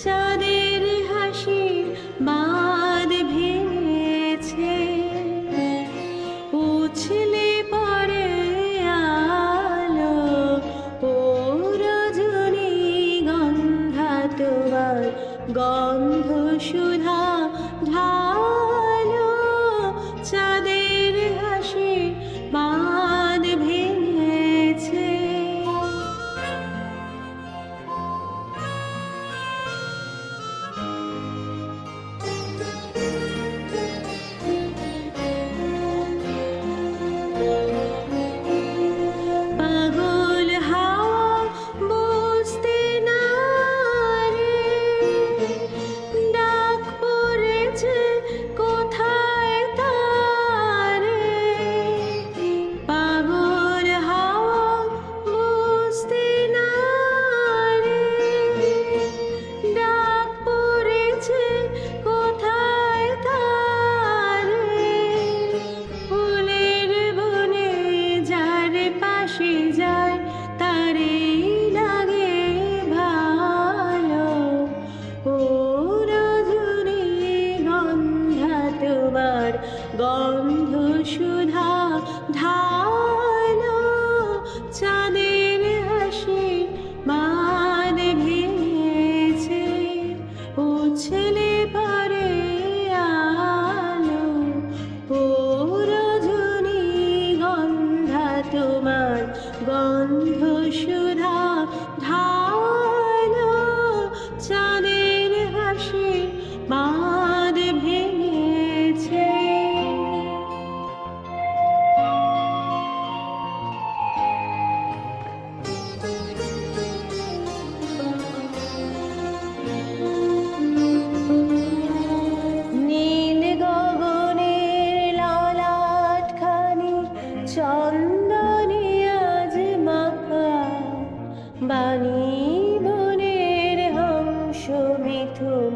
চাঁদের হাসি বাঁধ ভেঙেছে, উছলে পড়ে আলো। ও রজনী গন্ধা তোমার গন্ধ সুধা ঢালো। চাঁদের হাসি বাঁধ ভেঙেছে। পাগল হাওয়া বুঝতে না রে, ডাক পড়েছে কোথায় তারে। পাগল হাওয়া বুঝতে না রে, ডাক পড়েছে কোথায় তারে। ফুলের বনে যার পাশে যায় তারে লাগে ভালো। ও রজনী গন্ধা তোমার গন্ধ সুধা ঢালো। চাঁদের হাসি বাঁধ ভেঙেছে, উছলে পড়ে আলো। ও রজনী গন্ধা তোমার গন্ধ সুধা ঢালো। চাঁদের হাসি বাঁধ ভেঙেছে। নীল গগনের ললাটখানি চন্দনে আজ মাখা। বাণী বনের হংস মিথুন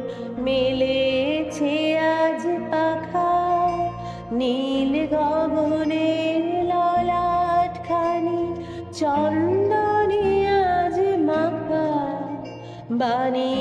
মেলেছে আজ পাখা। নীল গগনের ললাটখানি চন্দনে আজ মাখা। বাণী